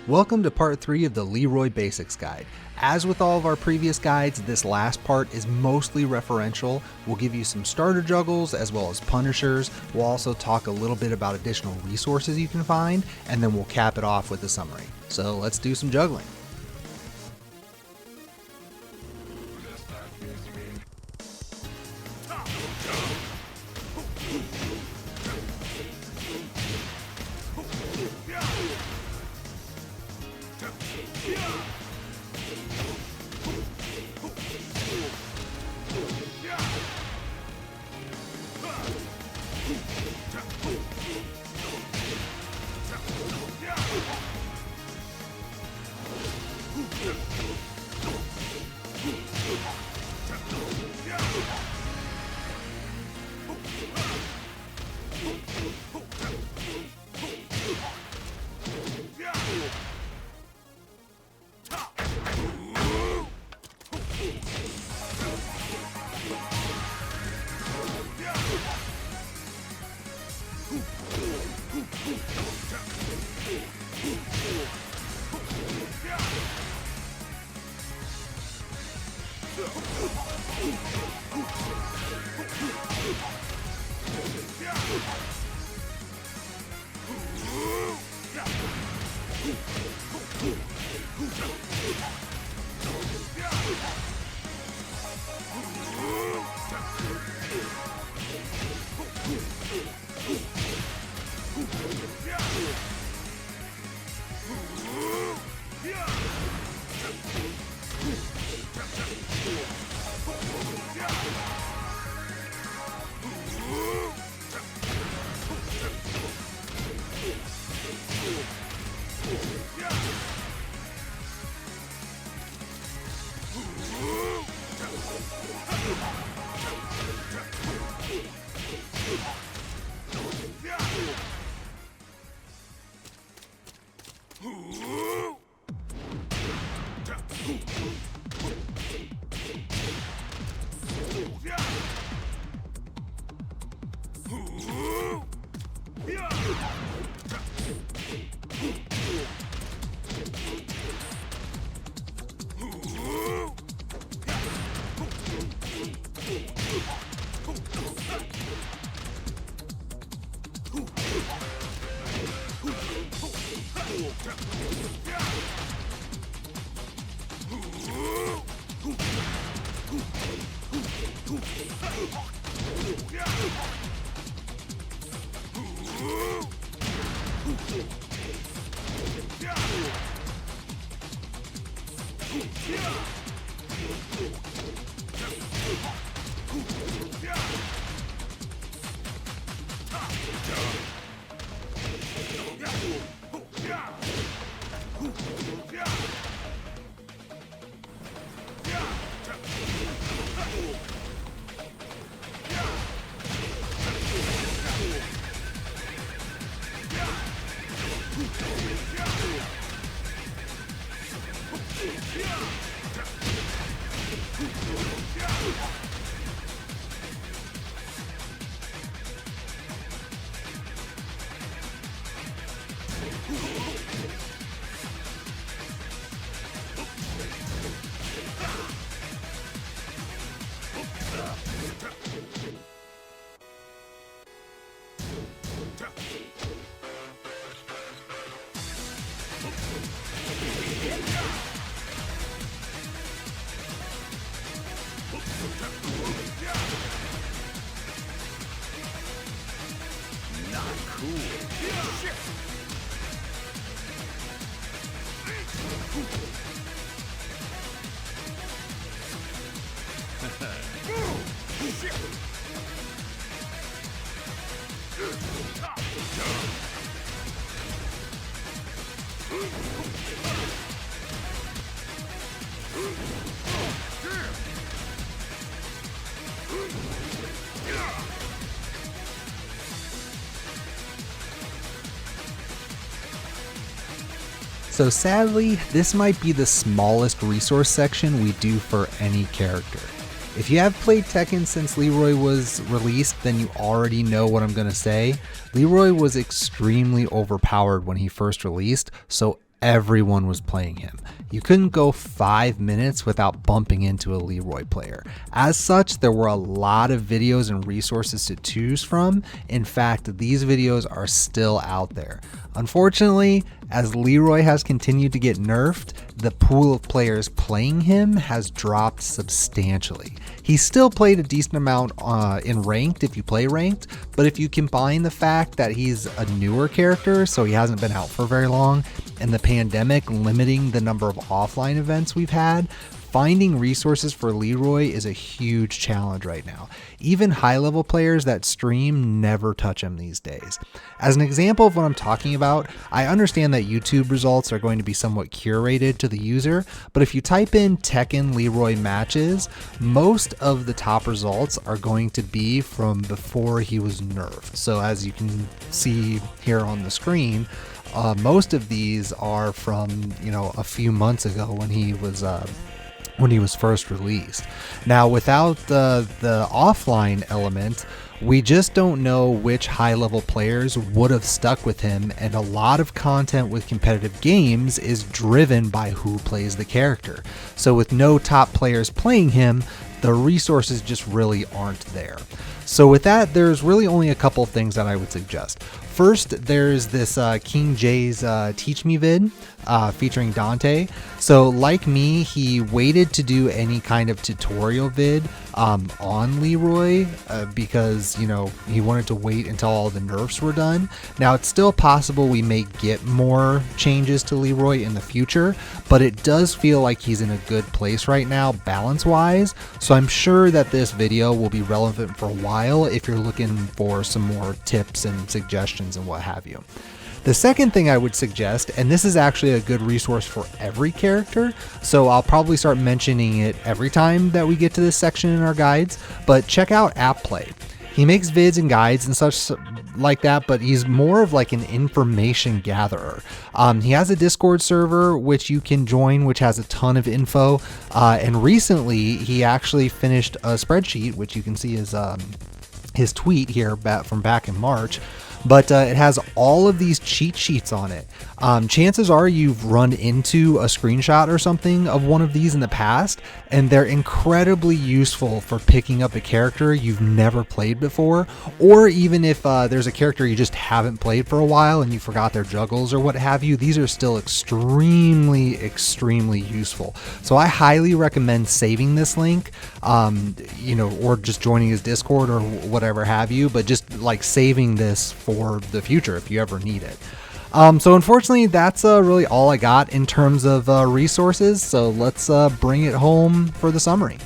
Welcome to part 3 of the Leroy Basics Guide. As with all of our previous guides, this last part is mostly referential. We'll give you some starter juggles as well as punishers. We'll also talk a little bit about additional resources you can find, and then we'll cap it off with a summary. So let's do some juggling. So sadly, this might be the smallest resource section we do for any character. If you have played Tekken since Leroy was released, then you already know what I'm going to say. Leroy was extremely overpowered when he first released, so everyone was playing him. You couldn't go 5 minutes without bumping into a Leroy player. As such, there were a lot of videos and resources to choose from. In fact, these videos are still out there. Unfortunately, as Leroy has continued to get nerfed, the pool of players playing him has dropped substantially. He's still played a decent amount in ranked if you play ranked, but if you combine the fact that he's a newer character, so he hasn't been out for very long, and the pandemic limiting the number of offline events we've had, finding resources for Leroy is a huge challenge right now. Even high-level players that stream never touch him these days. As an example of what I'm talking about, I understand that YouTube results are going to be somewhat curated to the user, but if you type in Tekken Leroy matches, most of the top results are going to be from before he was nerfed. So as you can see here on the screen, most of these are from, a few months ago when he was first released. Now, without the offline element, we just don't know which high-level players would have stuck with him, and a lot of content with competitive games is driven by who plays the character. So with no top players playing him, the resources just really aren't there. So with that, there's really only a couple of things that I would suggest. First, there's this King J's Teach Me vid featuring Dante. So like me, he waited to do any kind of tutorial vid on Leroy because, he wanted to wait until all the nerfs were done. Now, it's still possible we may get more changes to Leroy in the future, but it does feel like he's in a good place right now balance-wise. So I'm sure that this video will be relevant for a while if you're looking for some more tips and suggestions and what have you. The second thing I would suggest, and this is actually a good resource for every character, so I'll probably start mentioning it every time that we get to this section in our guides, but check out Applay. He makes vids and guides and such like that, but he's more of like an information gatherer. He has a Discord server which you can join, which has a ton of info, and recently he actually finished a spreadsheet, which you can see is his tweet here from back in March. But it has all of these cheat sheets on it. Chances are you've run into a screenshot or something of one of these in the past, and they're incredibly useful for picking up a character you've never played before, or even if there's a character you just haven't played for a while and you forgot their juggles or what have you. These are still extremely useful. So I highly recommend saving this link, or just joining his Discord or whatever have you, but just like saving this for the future if you ever need it. So unfortunately, that's really all I got in terms of resources. So let's bring it home for the summary.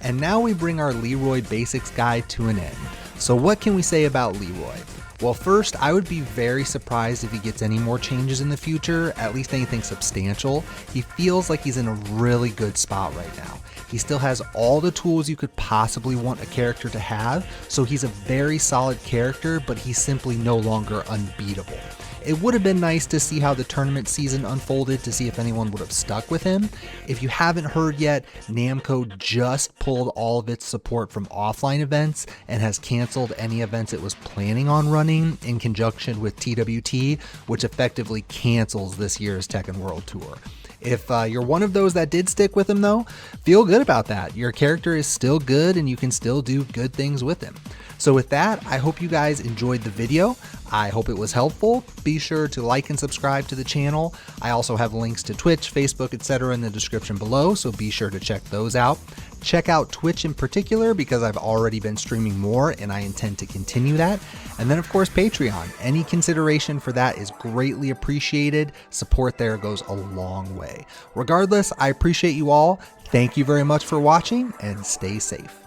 And now we bring our Leroy Basics guide to an end. So what can we say about Leroy? Well, first, I would be very surprised if he gets any more changes in the future, at least anything substantial. He feels like he's in a really good spot right now. He still has all the tools you could possibly want a character to have, so he's a very solid character, but he's simply no longer unbeatable. It would have been nice to see how the tournament season unfolded to see if anyone would have stuck with him. If you haven't heard yet, Namco just pulled all of its support from offline events and has canceled any events it was planning on running in conjunction with TWT, which effectively cancels this year's Tekken World Tour. If you're one of those that did stick with him though, feel good about that. Your character is still good and you can still do good things with him. So with that, I hope you guys enjoyed the video. I hope it was helpful. Be sure to like and subscribe to the channel. I also have links to Twitch, Facebook, etc. in the description below, so be sure to check those out. Check out Twitch in particular because I've already been streaming more and I intend to continue that. And then of course Patreon. Any consideration for that is greatly appreciated. Support there goes a long way. Regardless, I appreciate you all. Thank you very much for watching and stay safe.